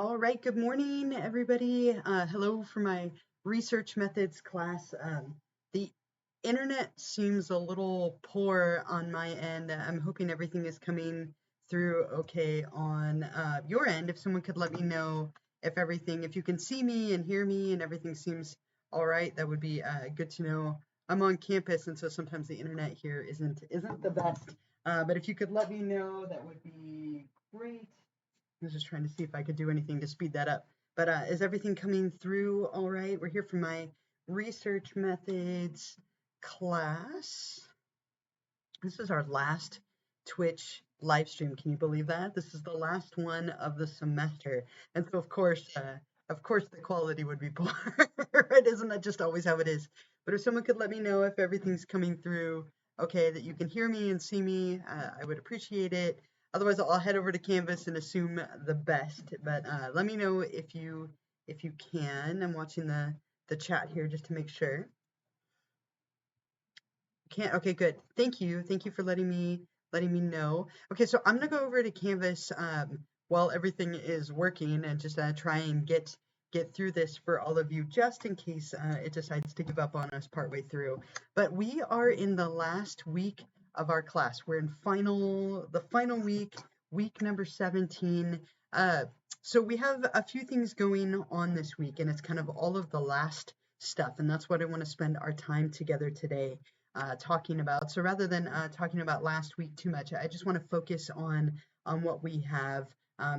All right, good morning, everybody. Hello for my research methods class. The internet seems a little poor on my end. I'm hoping everything is coming through okay on your end. If someone could let me know if you can see me and hear me and everything seems all right, that would be good to know. I'm on campus, and so sometimes the internet here isn't the best. But if you could let me know, that would be great. I was just trying to see if I could do anything to speed that up. But is everything coming through all right? We're here for my research methods class. This is our last Twitch live stream. Can you believe that? This is the last one of the semester. And so of course the quality would be poor, right? Isn't that just always how it is? But if someone could let me know if everything's coming through okay, that you can hear me and see me, I would appreciate it. Otherwise, I'll head over to Canvas and assume the best. But let me know if you can. I'm watching the chat here just to make sure. Can't. Okay, good. Thank you. Thank you for letting me know. Okay, so I'm gonna go over to Canvas while everything is working and just try and get through this for all of you, just in case it decides to give up on us partway through. But we are in the last week of our class. We're in the final week, week number 17. So we have a few things going on this week, and it's kind of all of the last stuff, and that's what I want to spend our time together today talking about. So rather than talking about last week too much, I just want to focus on what we have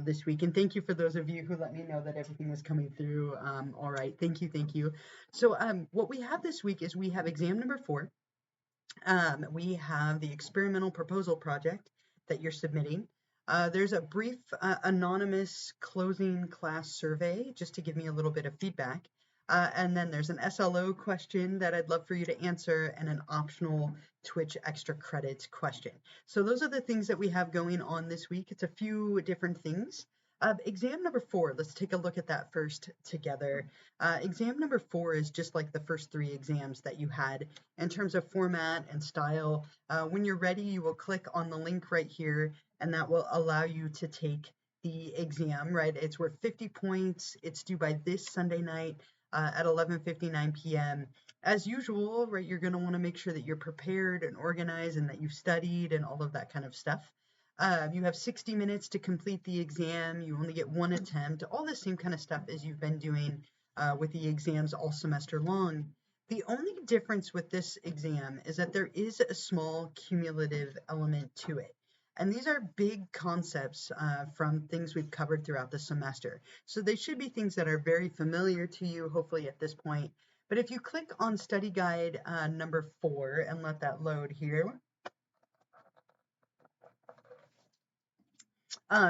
this week. And thank you for those of you who let me know that everything was coming through all right. Thank you, thank you. So what we have this week is we have exam number 4. We have the experimental proposal project that you're submitting. There's a brief anonymous closing class survey just to give me a little bit of feedback. And then there's an SLO question that I'd love for you to answer and an optional Twitch extra credits question. So those are the things that we have going on this week. It's a few different things. Exam number 4, let's take a look at that first together. Exam number 4 is just like the first 3 exams that you had in terms of format and style. When you're ready, you will click on the link right here, and that will allow you to take the exam, right? It's worth 50 points. It's due by this Sunday night at 11:59 p.m. As usual, right, you're going to want to make sure that you're prepared and organized and that you've studied and all of that kind of stuff. You have 60 minutes to complete the exam. You only get 1 attempt, all the same kind of stuff as you've been doing with the exams all semester long. The only difference with this exam is that there is a small cumulative element to it. And these are big concepts from things we've covered throughout the semester. So they should be things that are very familiar to you, hopefully at this point. But if you click on study guide number 4 and let that load here,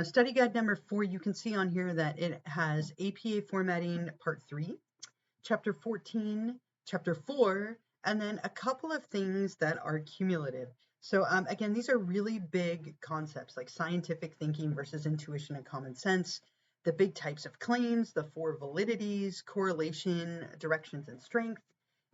study guide number 4, you can see on here that it has APA formatting part 3, chapter 14, chapter 4, and then a couple of things that are cumulative. So again, these are really big concepts like scientific thinking versus intuition and common sense, the big types of claims, the 4 validities, correlation, directions and strength,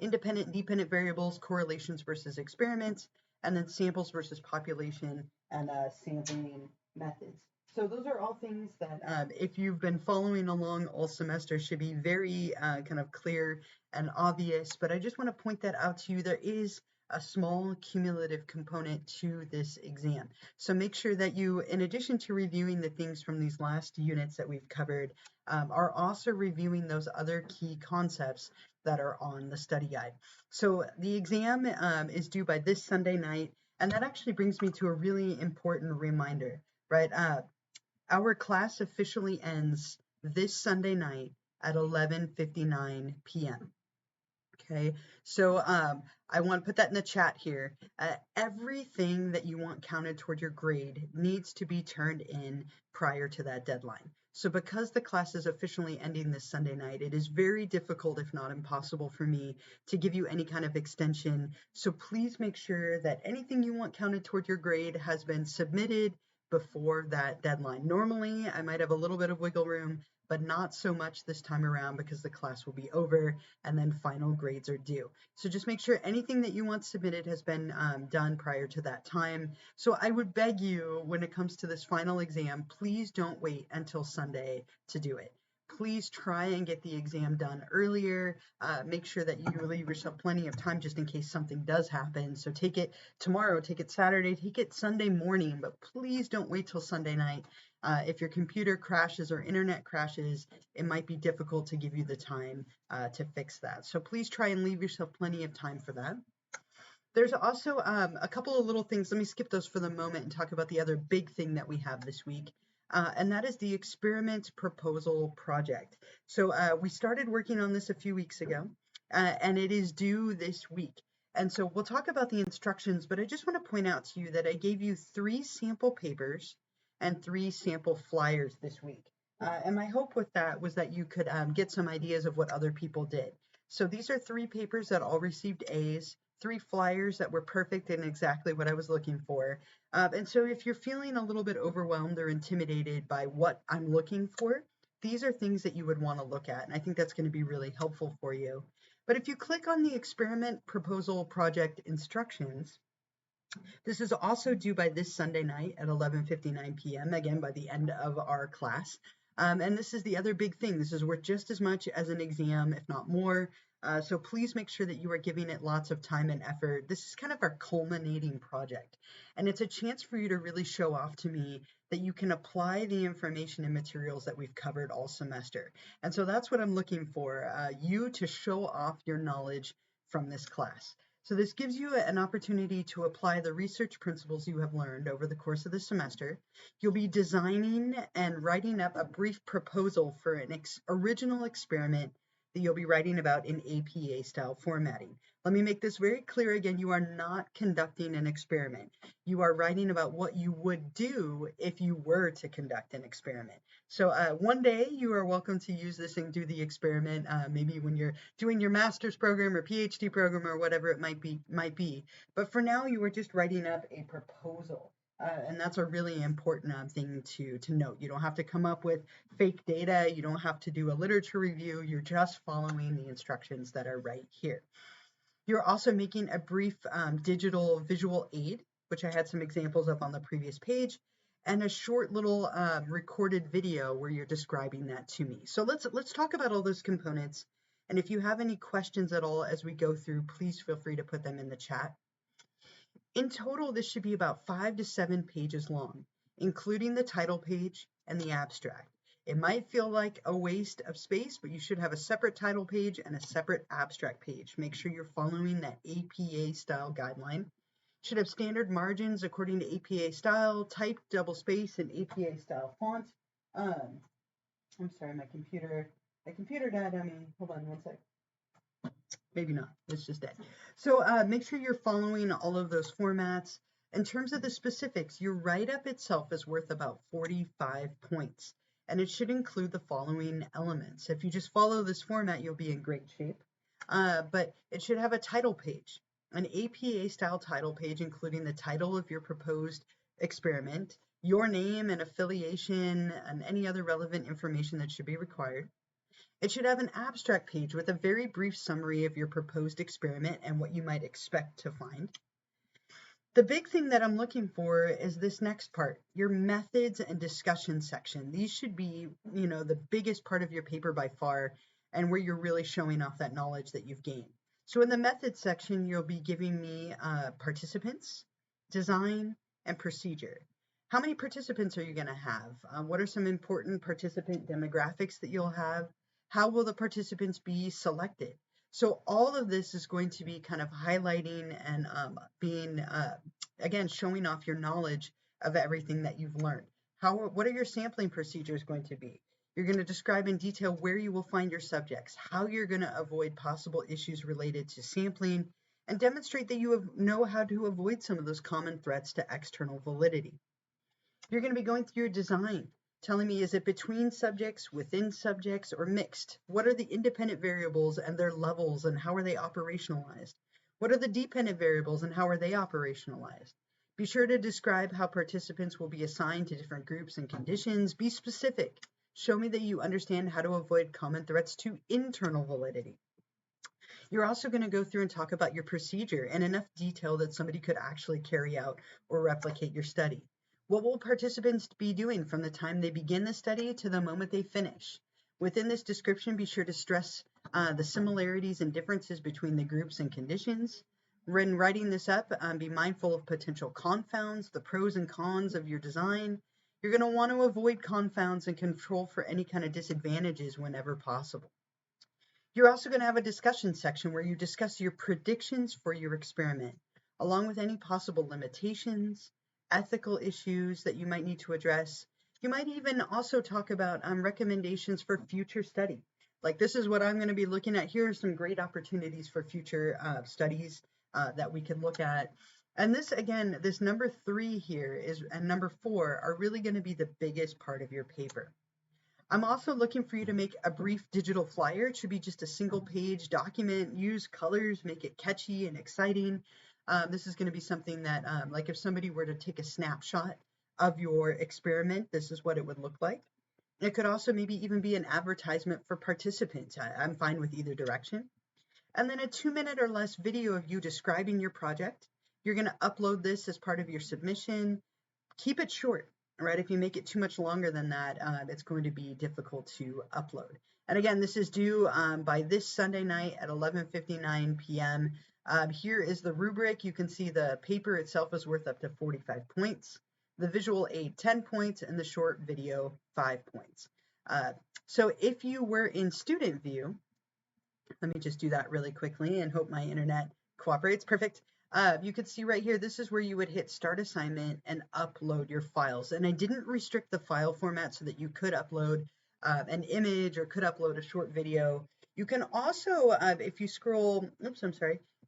independent and dependent variables, correlations versus experiments, and then samples versus population and sampling methods. So those are all things that if you've been following along all semester should be very kind of clear and obvious, but I just want to point that out to you. There is a small cumulative component to this exam. So make sure that you, in addition to reviewing the things from these last units that we've covered, are also reviewing those other key concepts that are on the study guide. So the exam is due by this Sunday night, and that actually brings me to a really important reminder, right? Our class officially ends this Sunday night at 11:59 p.m. Okay, so I want to put that in the chat here. Everything that you want counted toward your grade needs to be turned in prior to that deadline. So because the class is officially ending this Sunday night, it is very difficult, if not impossible, for me to give you any kind of extension. So please make sure that anything you want counted toward your grade has been submitted before that deadline. Normally, I might have a little bit of wiggle room, but not so much this time around because the class will be over and then final grades are due. So just make sure anything that you want submitted has been done prior to that time. So I would beg you, when it comes to this final exam, please don't wait until Sunday to do it. Please try and get the exam done earlier. Make sure that you leave yourself plenty of time just in case something does happen. So take it tomorrow, take it Saturday, take it Sunday morning, but please don't wait till Sunday night. If your computer crashes or internet crashes, it might be difficult to give you the time to fix that. So please try and leave yourself plenty of time for that. There's also a couple of little things. Let me skip those for the moment and talk about the other big thing that we have this week. And that is the experiment proposal project. So we started working on this a few weeks ago, and it is due this week. And so we'll talk about the instructions, but I just want to point out to you that I gave you 3 sample papers and 3 sample flyers this week. And my hope with that was that you could get some ideas of what other people did. So these are 3 papers that all received A's, 3 flyers that were perfect and exactly what I was looking for. And so if you're feeling a little bit overwhelmed or intimidated by what I'm looking for, these are things that you would want to look at. And I think that's going to be really helpful for you. But if you click on the experiment proposal project instructions, this is also due by this Sunday night at 11:59 p.m., again, by the end of our class. And this is the other big thing. This is worth just as much as an exam, if not more. So please make sure that you are giving it lots of time and effort. This is kind of our culminating project. And it's a chance for you to really show off to me that you can apply the information and materials that we've covered all semester. And so that's what I'm looking for, you to show off your knowledge from this class. So this gives you an opportunity to apply the research principles you have learned over the course of the semester. You'll be designing and writing up a brief proposal for an original experiment that you'll be writing about in APA style formatting. Let me make this very clear again, you are not conducting an experiment. You are writing about what you would do if you were to conduct an experiment. So one day you are welcome to use this and do the experiment, maybe when you're doing your master's program or PhD program or whatever it might be. But for now, you are just writing up a proposal. And that's a really important thing to note. You don't have to come up with fake data. You don't have to do a literature review. You're just following the instructions that are right here. You're also making a brief digital visual aid, which I had some examples of on the previous page, and a short little recorded video where you're describing that to me. So let's talk about all those components. And if you have any questions at all as we go through, please feel free to put them in the chat. In total, this should be about 5 to 7 pages long, including the title page and the abstract. It might feel like a waste of space, but you should have a separate title page and a separate abstract page. Make sure you're following that APA style guideline. Should have standard margins according to APA style, type, double space, and APA style font. I'm sorry, my computer died on me. Hold on one sec. Maybe not, it's just dead. So make sure you're following all of those formats. In terms of the specifics, your write-up itself is worth about 45 points, and it should include the following elements. If you just follow this format, you'll be in great shape. But it should have a title page, an APA-style title page, including the title of your proposed experiment, your name and affiliation, and any other relevant information that should be required. It should have an abstract page with a very brief summary of your proposed experiment and what you might expect to find. The big thing that I'm looking for is this next part, your methods and discussion section. These should be, the biggest part of your paper by far, and where you're really showing off that knowledge that you've gained. So in the methods section, you'll be giving me participants, design, and procedure. How many participants are you going to have? What are some important participant demographics that you'll have? How will the participants be selected? So all of this is going to be kind of highlighting and being, again, showing off your knowledge of everything that you've learned. What are your sampling procedures going to be? You're going to describe in detail where you will find your subjects, how you're going to avoid possible issues related to sampling, and demonstrate that you know how to avoid some of those common threats to external validity. You're going to be going through your design, telling me, is it between subjects, within subjects, or mixed? What are the independent variables and their levels, and how are they operationalized? What are the dependent variables and how are they operationalized? Be sure to describe how participants will be assigned to different groups and conditions. Be specific. Show me that you understand how to avoid common threats to internal validity. You're also going to go through and talk about your procedure in enough detail that somebody could actually carry out or replicate your study. What will participants be doing from the time they begin the study to the moment they finish? Within this description, be sure to stress the similarities and differences between the groups and conditions. When writing this up, be mindful of potential confounds, the pros and cons of your design. You're going to want to avoid confounds and control for any kind of disadvantages whenever possible. You're also going to have a discussion section where you discuss your predictions for your experiment, along with any possible limitations, ethical issues that you might need to address. You might even also talk about recommendations for future study. Like, this is what I'm going to be looking at. Here are some great opportunities for future studies that we can look at. And this, again, this number 3 here and number 4 are really going to be the biggest part of your paper. I'm also looking for you to make a brief digital flyer. It should be just a single page document. Use colors, make it catchy and exciting. This is going to be something that, like if somebody were to take a snapshot of your experiment, this is what it would look like. It could also maybe even be an advertisement for participants. I'm fine with either direction. And then a 2-minute or less video of you describing your project. You're going to upload this as part of your submission. Keep it short. Right, if you make it too much longer than that, it's going to be difficult to upload. And again, this is due by this Sunday night at 11:59 p.m. Here is the rubric. You can see the paper itself is worth up to 45 points, the visual aid 10 points, and the short video 5 points. So if you were in student view, let me just do that really quickly and hope my internet cooperates. Perfect. You can see right here, this is where you would hit start assignment and upload your files. And I didn't restrict the file format so that you could upload an image or could upload a short video. You can also, if you scroll,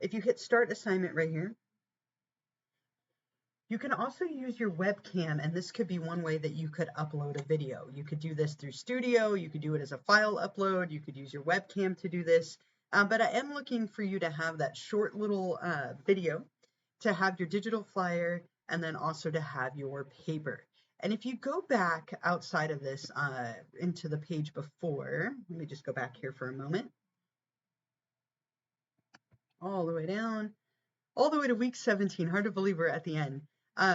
if you hit start assignment right here, you can also use your webcam, and this could be one way that you could upload a video. You could do this through Studio, you could do it as a file upload, you could use your webcam to do this. But I am looking for you to have that short little video, to have your digital flyer, and then also to have your paper. And if you go back outside of this into the page before, let me just go back here for a moment. All the way down, all the way to week 17. Hard to believe we're at the end.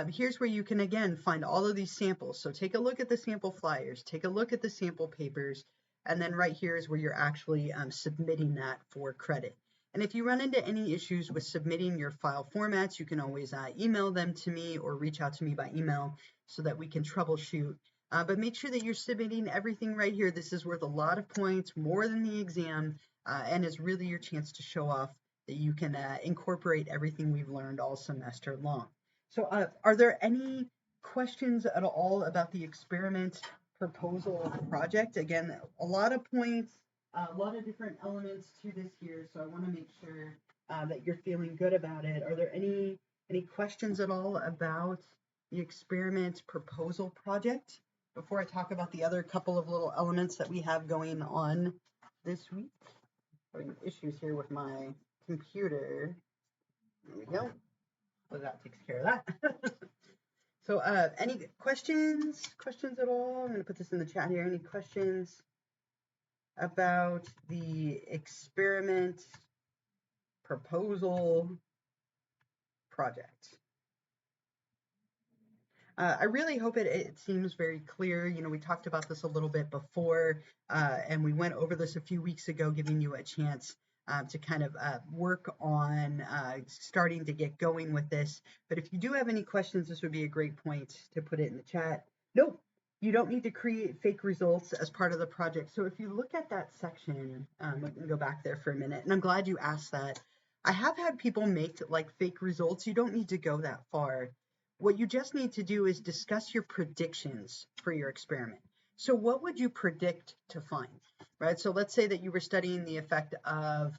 Here's where you can, again, find all of these samples. So take a look at the sample flyers, take a look at the sample papers, and then right here is where you're actually submitting that for credit. And if you run into any issues with submitting your file formats, you can always email them to me or reach out to me by email so that we can troubleshoot. But make sure that you're submitting everything right here. This is worth a lot of points, more than the exam, and is really your chance to show off that you can incorporate everything we've learned all semester long. So are there any questions at all about the experiment proposal project? Again, a lot of points, a lot of different elements to this here, so I want to make sure that you're feeling good about it. Are there any questions at all about the experiment proposal project before I talk about the other couple of little elements that we have going on this week? Having issues here with my computer. There we go. So that takes care of that. So any questions at all? I'm going to put this in the chat here. Any questions about the experiment proposal project? I really hope it seems very clear. You know, we talked about this a little bit before, and we went over this a few weeks ago, giving you a chance to kind of work on starting to get going with this. But if you do have any questions, this would be a great point to put it in the chat. Nope, you don't need to create fake results as part of the project. So if you look at that section, we can go back there for a minute, and I'm glad you asked that. I have had people make like fake results. You don't need to go that far. What you just need to do is discuss your predictions for your experiment. So what would you predict to find, right? So let's say that you were studying the effect of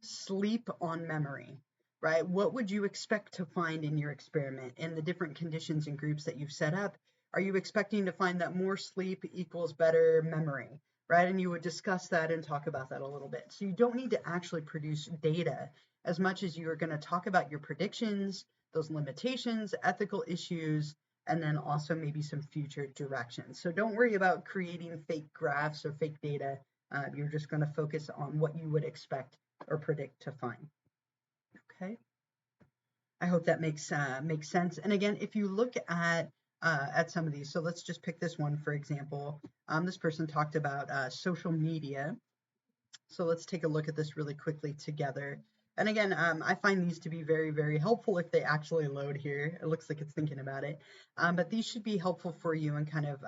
sleep on memory, right? What would you expect to find in your experiment in the different conditions and groups that you've set up? Are you expecting to find that more sleep equals better memory, right? And you would discuss that and talk about that a little bit. So you don't need to actually produce data as much as you are going to talk about your predictions, those limitations, ethical issues, and then also maybe some future directions. So don't worry about creating fake graphs or fake data. You're just going to focus on what you would expect or predict to find. Okay. I hope that makes sense. And again, if you look at some of these, so let's just pick this one for example. This person talked about social media. So let's take a look at this really quickly together. And again, I find these to be very, very helpful if they actually load here. It looks like it's thinking about it. But these should be helpful for you in kind of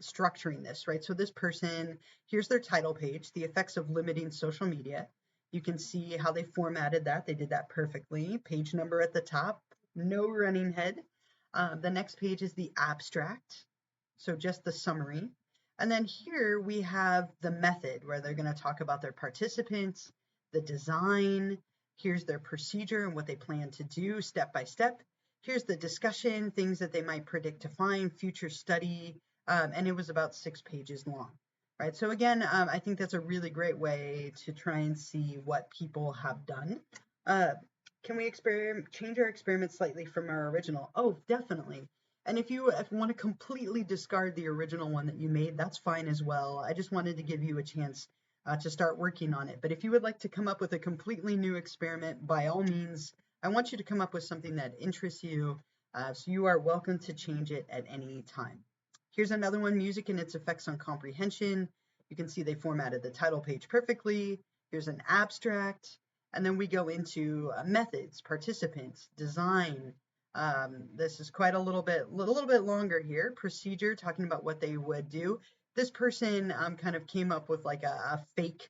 structuring this, right? So this person, here's their title page, the effects of limiting social media. You can see how they formatted that. They did that perfectly. Page number at the top, no running head. The next page is the abstract. So just the summary. And then here we have the method where they're going to talk about their participants, the design. Here's their procedure and what they plan to do step by step. Here's the discussion, things that they might predict to find, future study, and it was about 6 pages long, right? So again, I think that's a really great way to try and see what people have done. Can we change our experiment slightly from our original? Oh, definitely. And if you want to completely discard the original one that you made, that's fine as well. I just wanted to give you a chance to start working on it. But if you would like to come up with a completely new experiment, by all means, I want you to come up with something that interests you. So you are welcome to change it at any time. Here's another one, music and its effects on comprehension. You can see they formatted the title page perfectly. Here's an abstract. And then we go into methods, participants, design. This is quite a little bit longer here. Procedure, talking about what they would do. This person kind of came up with like a fake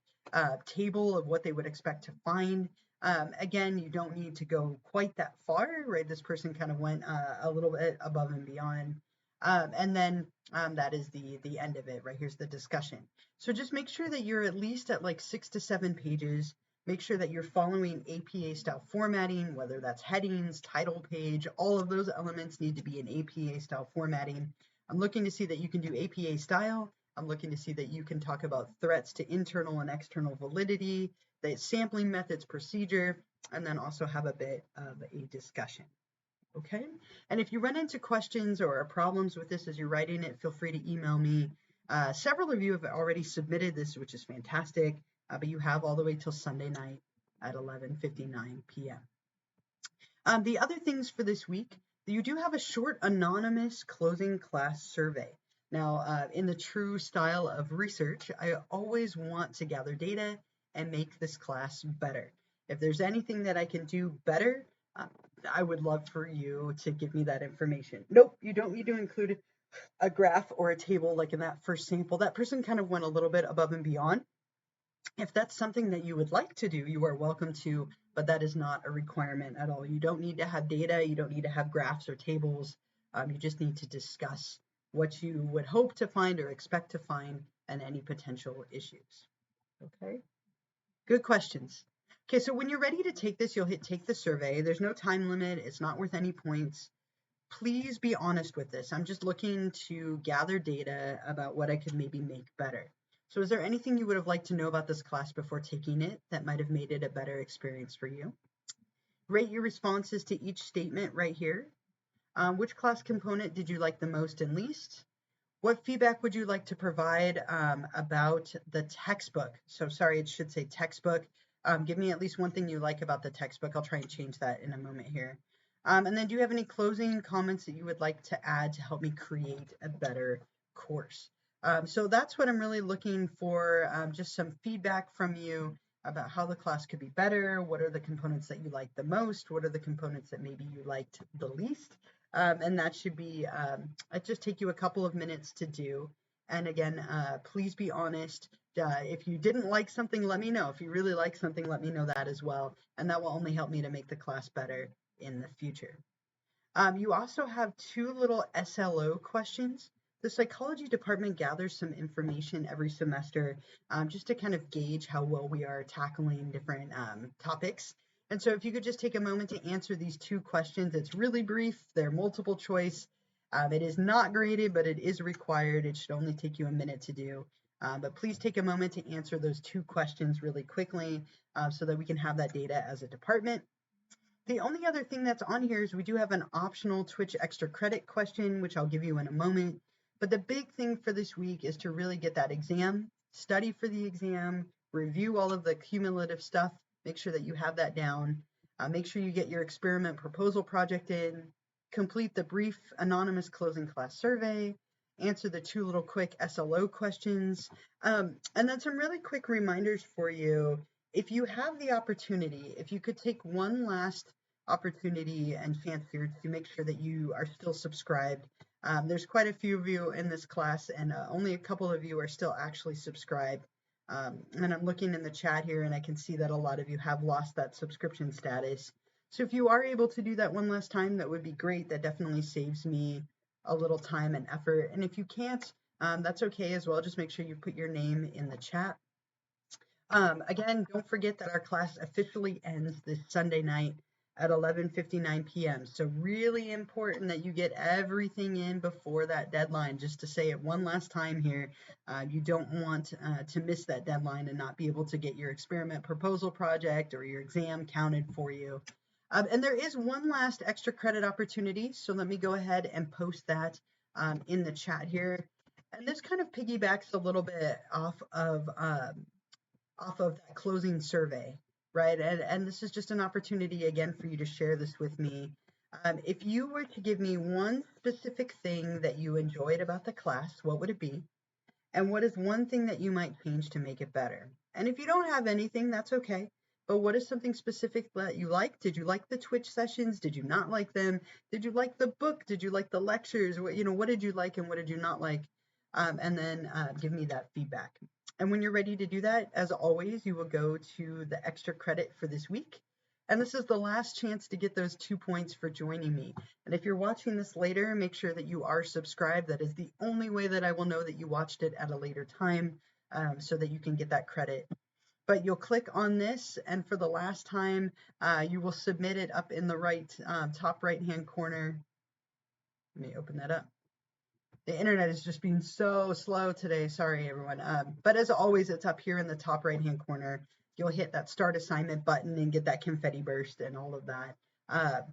table of what they would expect to find. Again, you don't need to go quite that far, right? This person kind of went a little bit above and beyond. And then that is the end of it, right? Here's the discussion. So just make sure that you're at least at like 6 to 7 pages. Make sure that you're following APA style formatting, whether that's headings, title page, all of those elements need to be in APA style formatting. I'm looking to see that you can do APA style. I'm looking to see that you can talk about threats to internal and external validity, the sampling methods procedure, and then also have a bit of a discussion. Okay, and if you run into questions or problems with this as you're writing it, feel free to email me. Several of you have already submitted this, which is fantastic, but you have all the way till Sunday night at 11:59 p.m. The other things for this week, you do have a short anonymous closing class survey. Now, in the true style of research, I always want to gather data and make this class better. If there's anything that I can do better, I would love for you to give me that information. Nope, you don't need to include a graph or a table like in that first sample. That person kind of went a little bit above and beyond. If that's something that you would like to do, you are welcome to, but that is not a requirement at all. You don't need to have data. You don't need to have graphs or tables. You just need to discuss what you would hope to find or expect to find and any potential issues. Okay, good questions. Okay, so when you're ready to take this, you'll hit take the survey. There's no time limit. It's not worth any points. Please be honest with this. I'm just looking to gather data about what I could maybe make better. So is there anything you would have liked to know about this class before taking it that might have made it a better experience for you? Rate your responses to each statement right here. Which class component did you like the most and least? What feedback would you like to provide about the textbook? So sorry, it should say textbook. Give me at least one thing you like about the textbook. I'll try and change that in a moment here. And then do you have any closing comments that you would like to add to help me create a better course? So that's what I'm really looking for, just some feedback from you about how the class could be better. What are the components that you like the most? What are the components that maybe you liked the least? And that should be, it just take you a couple of minutes to do. And again, please be honest. If you didn't like something, let me know. If you really like something, let me know that as well. And that will only help me to make the class better in the future. You also have 2 little SLO questions. The psychology department gathers some information every semester just to kind of gauge how well we are tackling different topics. And so if you could just take a moment to answer these 2 questions, it's really brief. They're multiple choice. It is not graded, but it is required. It should only take you a minute to do. But please take a moment to answer those 2 questions really quickly so that we can have that data as a department. The only other thing that's on here is we do have an optional Twitch extra credit question, which I'll give you in a moment. But the big thing for this week is to really get that exam, study for the exam, review all of the cumulative stuff, make sure that you have that down, make sure you get your experiment proposal project in, complete the brief anonymous closing class survey, answer the 2 little quick SLO questions, and then some really quick reminders for you. If you have the opportunity, if you could take one last opportunity and fancier to make sure that you are still subscribed. There's quite a few of you in this class, and only a couple of you are still actually subscribed. And I'm looking in the chat here, and I can see that a lot of you have lost that subscription status. So if you are able to do that one last time, that would be great. That definitely saves me a little time and effort. And if you can't, that's okay as well. Just make sure you put your name in the chat. Again, don't forget that our class officially ends this Sunday night at 11:59 p.m. So really important that you get everything in before that deadline. Just to say it one last time here, you don't want to miss that deadline and not be able to get your experiment proposal project or your exam counted for you. And there is one last extra credit opportunity, so let me go ahead and post that in the chat here. And this kind of piggybacks a little bit off of that closing survey, right? And this is just an opportunity again for you to share this with me. If you were to give me one specific thing that you enjoyed about the class, what would it be? And what is one thing that you might change to make it better? And if you don't have anything, that's okay. But what is something specific that you like? Did you like the Twitch sessions? Did you not like them? Did you like the book? Did you like the lectures? What did you like and what did you not like? And then give me that feedback. And when you're ready to do that, as always, you will go to the extra credit for this week. And this is the last chance to get those 2 points for joining me. And if you're watching this later, make sure that you are subscribed. That is the only way that I will know that you watched it at a later time, so that you can get that credit. But you'll click on this, and for the last time, you will submit it up in the right top right-hand corner. Let me open that up. The internet is just being so slow today. Sorry, everyone. But as always, it's up here in the top right-hand corner. You'll hit that start assignment button and get that confetti burst and all of that.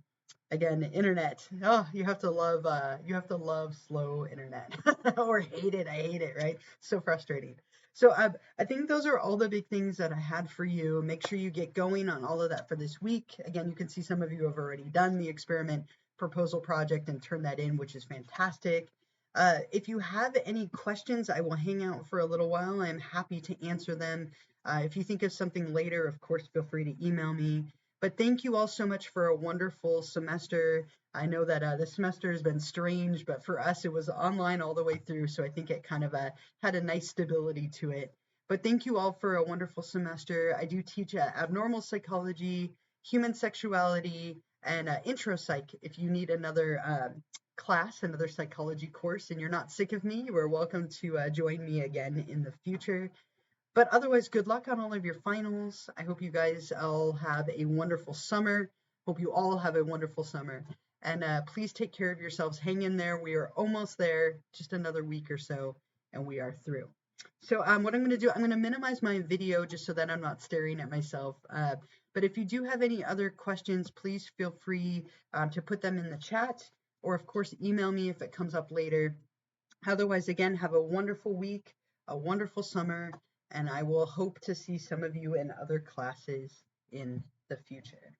Again, internet. Oh, you have to love slow internet or hate it. I hate it, right? So frustrating. So I think those are all the big things that I had for you. Make sure you get going on all of that for this week. Again, you can see some of you have already done the experiment proposal project and turned that in, which is fantastic. If you have any questions, I will hang out for a little while. I'm happy to answer them. If you think of something later, of course, feel free to email me. But thank you all so much for a wonderful semester. I know that this semester has been strange, but for us, it was online all the way through. So I think it kind of had a nice stability to it. But thank you all for a wonderful semester. I do teach abnormal psychology, human sexuality, and intro psych. If you need another class, another psychology course, and you're not sick of me, you are welcome to join me again in the future. But otherwise, good luck on all of your finals. I hope you guys all have a wonderful summer. Hope you all have a wonderful summer. And please take care of yourselves. Hang in there. We are almost there. Just another week or so, and we are through. So what I'm going to do, I'm going to minimize my video just so that I'm not staring at myself. But if you do have any other questions, please feel free to put them in the chat. Or, of course, email me if it comes up later. Otherwise, again, have a wonderful week, a wonderful summer, and I will hope to see some of you in other classes in the future.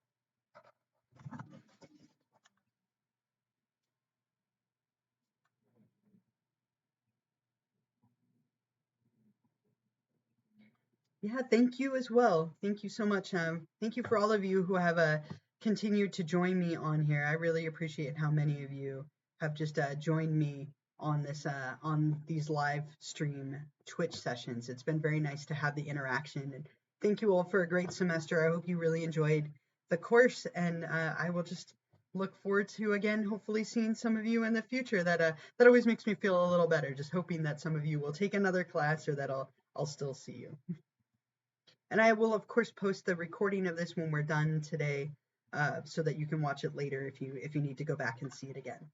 Yeah, thank you as well. Thank you so much. Thank you for all of you who have continued to join me on here. I really appreciate how many of you have just joined me on this on these live stream Twitch sessions. It's been very nice to have the interaction. And thank you all for a great semester. I hope you really enjoyed the course, and I will just look forward to again hopefully seeing some of you in the future. That always makes me feel a little better, just hoping that some of you will take another class or that I'll still see you. And I will, of course, post the recording of this when we're done today, so that you can watch it later if you need to go back and see it again.